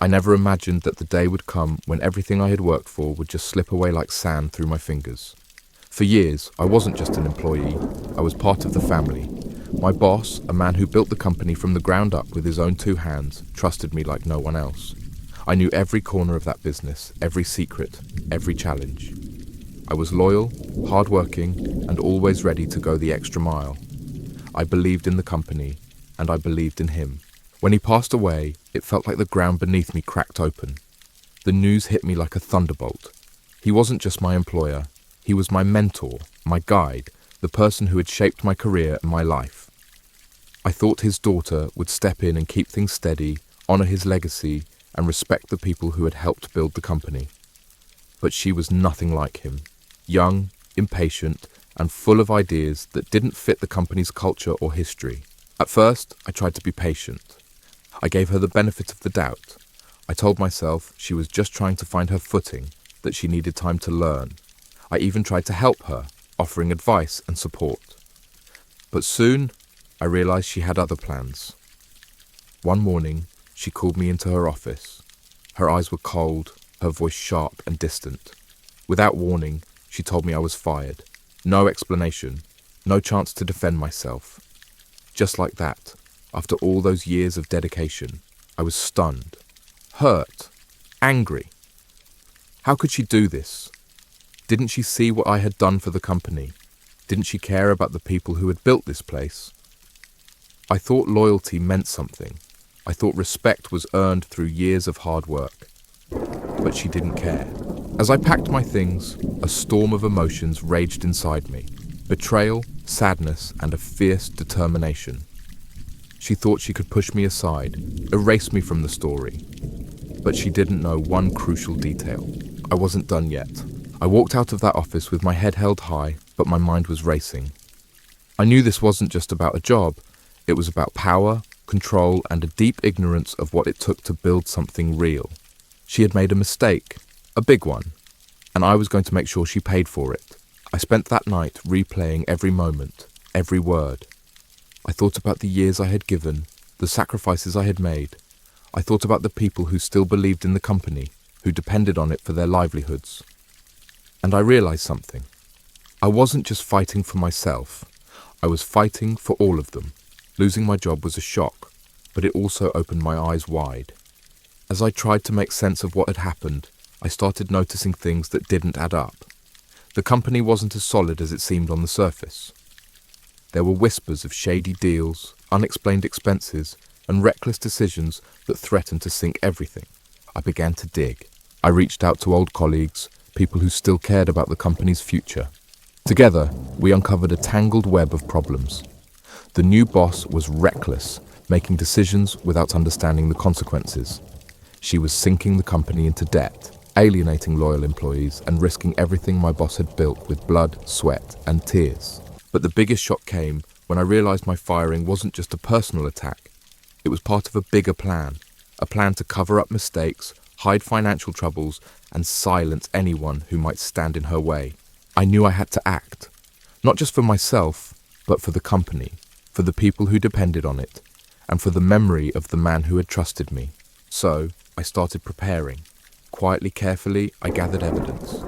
I never imagined that the day would come when everything I had worked for would just slip away like sand through my fingers. For years, I wasn't just an employee, I was part of the family. My boss, a man who built the company from the ground up with his own two hands, trusted me like no one else. I knew every corner of that business, every secret, every challenge. I was loyal, hardworking, and always ready to go the extra mile. I believed in the company, and I believed in him. When he passed away, it felt like the ground beneath me cracked open. The news hit me like a thunderbolt. He wasn't just my employer, he was my mentor, my guide, the person who had shaped my career and my life. I thought his daughter would step in and keep things steady, honor his legacy, and respect the people who had helped build the company. But she was nothing like him. Young, impatient, and full of ideas that didn't fit the company's culture or history. At first, I tried to be patient. I gave her the benefit of the doubt. I told myself she was just trying to find her footing, that she needed time to learn. I even tried to help her, offering advice and support. But soon, I realized she had other plans. One morning, she called me into her office. Her eyes were cold, her voice sharp and distant. Without warning, she told me I was fired. No explanation, no chance to defend myself. Just like that, after all those years of dedication, I was stunned, hurt, angry. How could she do this? Didn't she see what I had done for the company? Didn't she care about the people who had built this place? I thought loyalty meant something. I thought respect was earned through years of hard work. But she didn't care. As I packed my things, a storm of emotions raged inside me. Betrayal, sadness, and a fierce determination. She thought she could push me aside, erase me from the story. But she didn't know one crucial detail. I wasn't done yet. I walked out of that office with my head held high, but my mind was racing. I knew this wasn't just about a job. It was about power, control, and a deep ignorance of what it took to build something real. She had made a mistake, a big one, and I was going to make sure she paid for it. I spent that night replaying every moment, every word. I thought about the years I had given, the sacrifices I had made. I thought about the people who still believed in the company, who depended on it for their livelihoods. And I realized something. I wasn't just fighting for myself. I was fighting for all of them. Losing my job was a shock, but it also opened my eyes wide. As I tried to make sense of what had happened, I started noticing things that didn't add up. The company wasn't as solid as it seemed on the surface. There were whispers of shady deals, unexplained expenses, and reckless decisions that threatened to sink everything. I began to dig. I reached out to old colleagues, people who still cared about the company's future. Together, we uncovered a tangled web of problems. The new boss was reckless, making decisions without understanding the consequences. She was sinking the company into debt, alienating loyal employees, and risking everything my boss had built with blood, sweat, and tears. But the biggest shock came when I realized my firing wasn't just a personal attack. It was part of a bigger plan, a plan to cover up mistakes, hide financial troubles, and silence anyone who might stand in her way. I knew I had to act, not just for myself, but for the company, for the people who depended on it, and for the memory of the man who had trusted me. So, I started preparing. Quietly, carefully, I gathered evidence.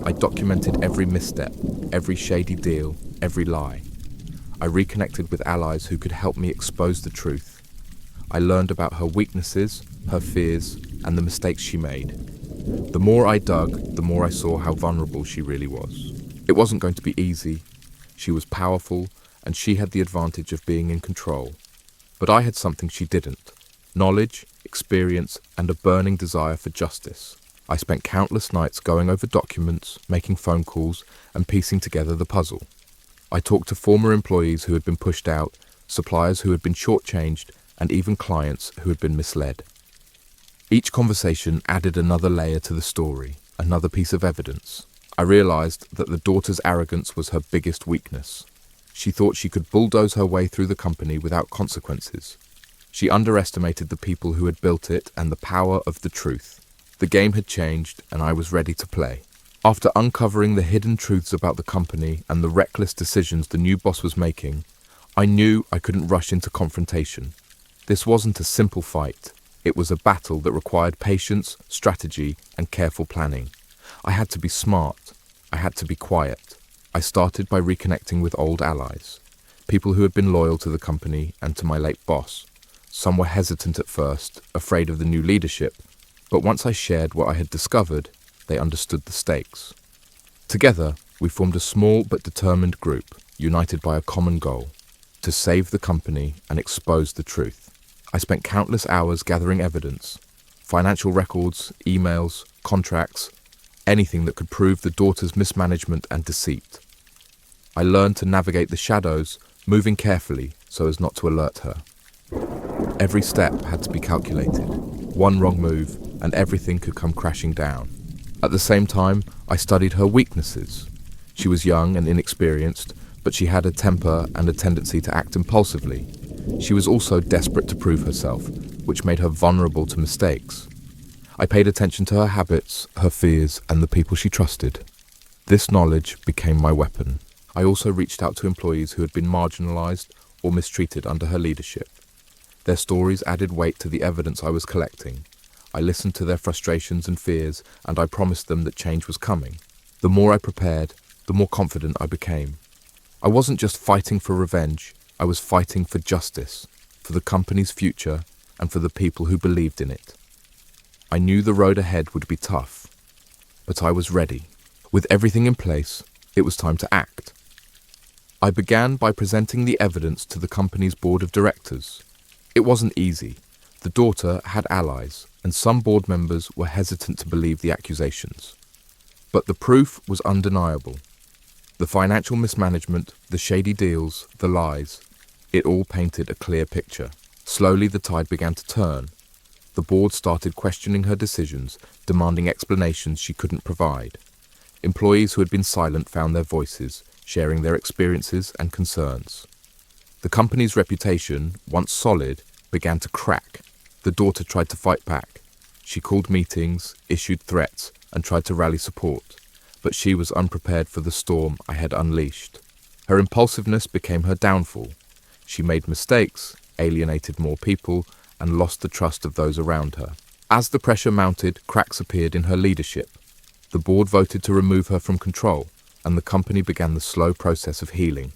I documented every misstep, every shady deal, every lie. I reconnected with allies who could help me expose the truth. I learned about her weaknesses, her fears, and the mistakes she made. The more I dug, the more I saw how vulnerable she really was. It wasn't going to be easy. She was powerful, and she had the advantage of being in control. But I had something she didn't: knowledge, experience, and a burning desire for justice. I spent countless nights going over documents, making phone calls, and piecing together the puzzle. I talked to former employees who had been pushed out, suppliers who had been shortchanged, and even clients who had been misled. Each conversation added another layer to the story, another piece of evidence. I realized that the daughter's arrogance was her biggest weakness. She thought she could bulldoze her way through the company without consequences. She underestimated the people who had built it and the power of the truth. The game had changed, and I was ready to play. After uncovering the hidden truths about the company and the reckless decisions the new boss was making, I knew I couldn't rush into confrontation. This wasn't a simple fight. It was a battle that required patience, strategy, and careful planning. I had to be smart. I had to be quiet. I started by reconnecting with old allies, people who had been loyal to the company and to my late boss. Some were hesitant at first, afraid of the new leadership, but once I shared what I had discovered, they understood the stakes. Together, we formed a small but determined group, united by a common goal: to save the company and expose the truth. I spent countless hours gathering evidence, financial records, emails, contracts, anything that could prove the daughter's mismanagement and deceit. I learned to navigate the shadows, moving carefully so as not to alert her. Every step had to be calculated. One wrong move and everything could come crashing down. At the same time, I studied her weaknesses. She was young and inexperienced, but she had a temper and a tendency to act impulsively. She was also desperate to prove herself, which made her vulnerable to mistakes. I paid attention to her habits, her fears, and the people she trusted. This knowledge became my weapon. I also reached out to employees who had been marginalized or mistreated under her leadership. Their stories added weight to the evidence I was collecting. I listened to their frustrations and fears, and I promised them that change was coming. The more I prepared, the more confident I became. I wasn't just fighting for revenge, I was fighting for justice, for the company's future, and for the people who believed in it. I knew the road ahead would be tough, but I was ready. With everything in place, it was time to act. I began by presenting the evidence to the company's board of directors. It wasn't easy. The daughter had allies, and some board members were hesitant to believe the accusations. But the proof was undeniable. The financial mismanagement, the shady deals, the lies, it all painted a clear picture. Slowly the tide began to turn. The board started questioning her decisions, demanding explanations she couldn't provide. Employees who had been silent found their voices, sharing their experiences and concerns. The company's reputation, once solid, began to crack. The daughter tried to fight back. She called meetings, issued threats, and tried to rally support. But she was unprepared for the storm I had unleashed. Her impulsiveness became her downfall. She made mistakes, alienated more people, and lost the trust of those around her. As the pressure mounted, cracks appeared in her leadership. The board voted to remove her from control, and the company began the slow process of healing.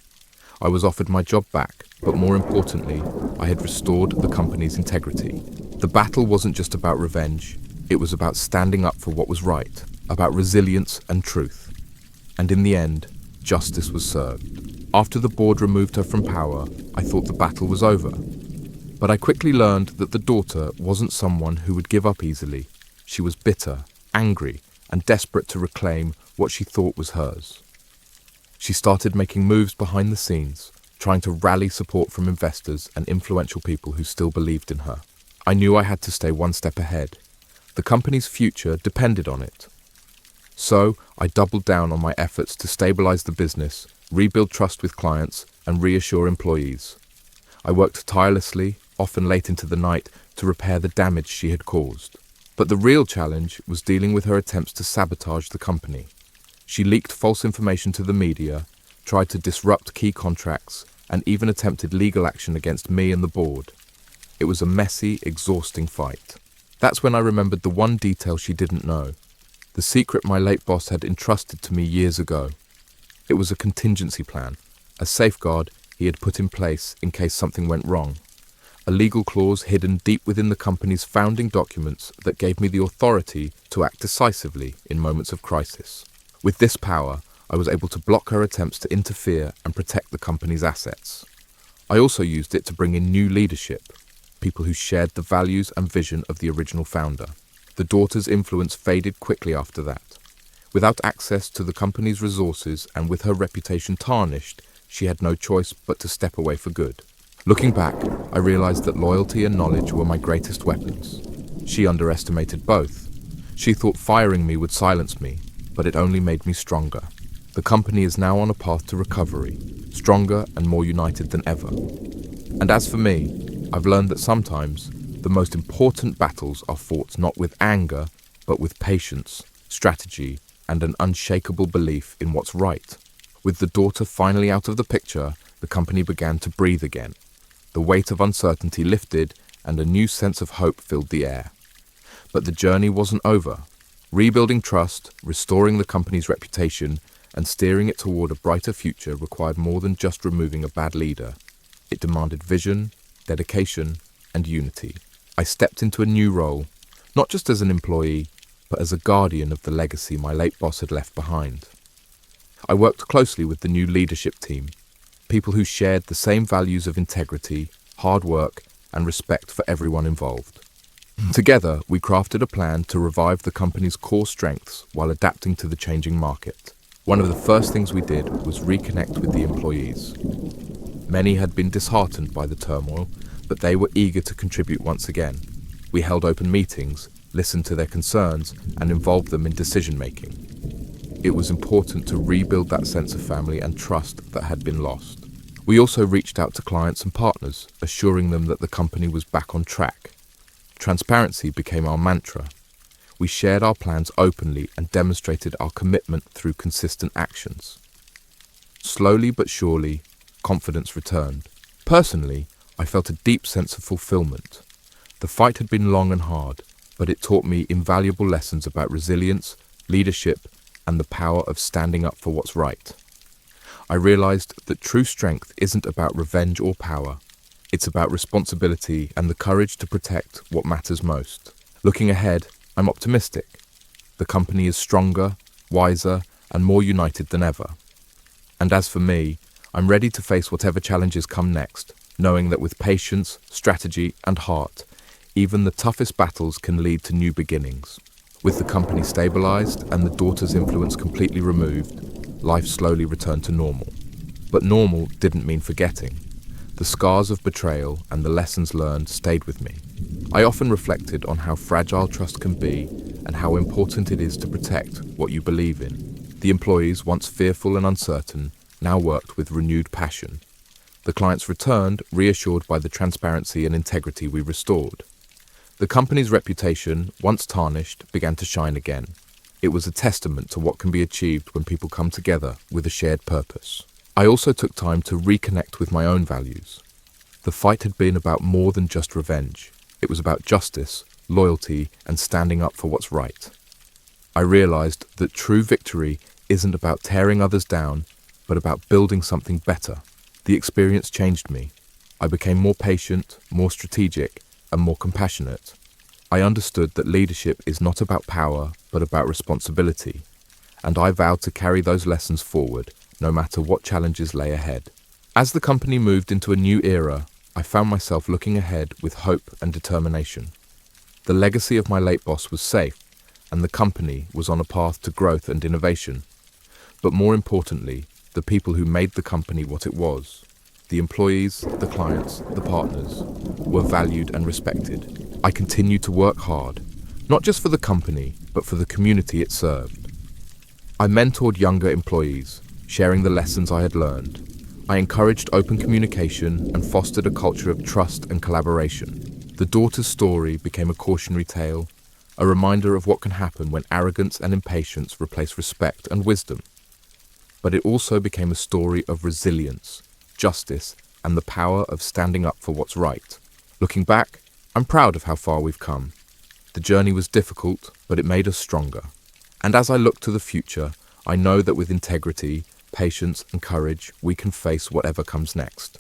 I was offered my job back, but more importantly, I had restored the company's integrity. The battle wasn't just about revenge, it was about standing up for what was right, about resilience and truth. And in the end, justice was served. After the board removed her from power, I thought the battle was over. But I quickly learned that the daughter wasn't someone who would give up easily. She was bitter, angry, and desperate to reclaim what she thought was hers. She started making moves behind the scenes, trying to rally support from investors and influential people who still believed in her. I knew I had to stay one step ahead. The company's future depended on it. So I doubled down on my efforts to stabilize the business, rebuild trust with clients, and reassure employees. I worked tirelessly, often late into the night, to repair the damage she had caused. But the real challenge was dealing with her attempts to sabotage the company. She leaked false information to the media, tried to disrupt key contracts, and even attempted legal action against me and the board. It was a messy, exhausting fight. That's when I remembered the one detail she didn't know. The secret my late boss had entrusted to me years ago. It was a contingency plan, a safeguard he had put in place in case something went wrong. A legal clause hidden deep within the company's founding documents that gave me the authority to act decisively in moments of crisis. With this power, I was able to block her attempts to interfere and protect the company's assets. I also used it to bring in new leadership, people who shared the values and vision of the original founder. The daughter's influence faded quickly after that. Without access to the company's resources and with her reputation tarnished, she had no choice but to step away for good. Looking back, I realized that loyalty and knowledge were my greatest weapons. She underestimated both. She thought firing me would silence me, but it only made me stronger. The company is now on a path to recovery, stronger and more united than ever. And as for me, I've learned that sometimes the most important battles are fought not with anger, but with patience, strategy, and an unshakable belief in what's right. With the daughter finally out of the picture, the company began to breathe again. The weight of uncertainty lifted, and a new sense of hope filled the air. But the journey wasn't over. Rebuilding trust, restoring the company's reputation, and steering it toward a brighter future required more than just removing a bad leader. It demanded vision, dedication, and unity. I stepped into a new role, not just as an employee, but as a guardian of the legacy my late boss had left behind. I worked closely with the new leadership team, people who shared the same values of integrity, hard work, and respect for everyone involved. Together, we crafted a plan to revive the company's core strengths while adapting to the changing market. One of the first things we did was reconnect with the employees. Many had been disheartened by the turmoil, but they were eager to contribute once again. We held open meetings, listened to their concerns, and involved them in decision-making. It was important to rebuild that sense of family and trust that had been lost. We also reached out to clients and partners, assuring them that the company was back on track. Transparency became our mantra. We shared our plans openly and demonstrated our commitment through consistent actions. Slowly but surely, confidence returned. Personally, I felt a deep sense of fulfillment. The fight had been long and hard, but it taught me invaluable lessons about resilience, leadership, and the power of standing up for what's right. I realized that true strength isn't about revenge or power. It's about responsibility and the courage to protect what matters most. Looking ahead, I'm optimistic. The company is stronger, wiser, and more united than ever. And as for me, I'm ready to face whatever challenges come next, knowing that with patience, strategy, and heart, even the toughest battles can lead to new beginnings. With the company stabilized and the daughter's influence completely removed, life slowly returned to normal. But normal didn't mean forgetting. The scars of betrayal and the lessons learned stayed with me. I often reflected on how fragile trust can be and how important it is to protect what you believe in. The employees, once fearful and uncertain, now worked with renewed passion. The clients returned, reassured by the transparency and integrity we restored. The company's reputation, once tarnished, began to shine again. It was a testament to what can be achieved when people come together with a shared purpose. I also took time to reconnect with my own values. The fight had been about more than just revenge. It was about justice, loyalty, and standing up for what's right. I realized that true victory isn't about tearing others down, but about building something better. The experience changed me. I became more patient, more strategic, and more compassionate. I understood that leadership is not about power, but about responsibility. And I vowed to carry those lessons forward, no matter what challenges lay ahead. As the company moved into a new era, I found myself looking ahead with hope and determination. The legacy of my late boss was safe, and the company was on a path to growth and innovation. But more importantly, the people who made the company what it was, the employees, the clients, the partners, were valued and respected. I continued to work hard, not just for the company, but for the community it served. I mentored younger employees, sharing the lessons I had learned. I encouraged open communication and fostered a culture of trust and collaboration. The daughter's story became a cautionary tale, a reminder of what can happen when arrogance and impatience replace respect and wisdom. But it also became a story of resilience, justice, and the power of standing up for what's right. Looking back, I'm proud of how far we've come. The journey was difficult, but it made us stronger. And as I look to the future, I know that with integrity, patience, and courage, we can face whatever comes next.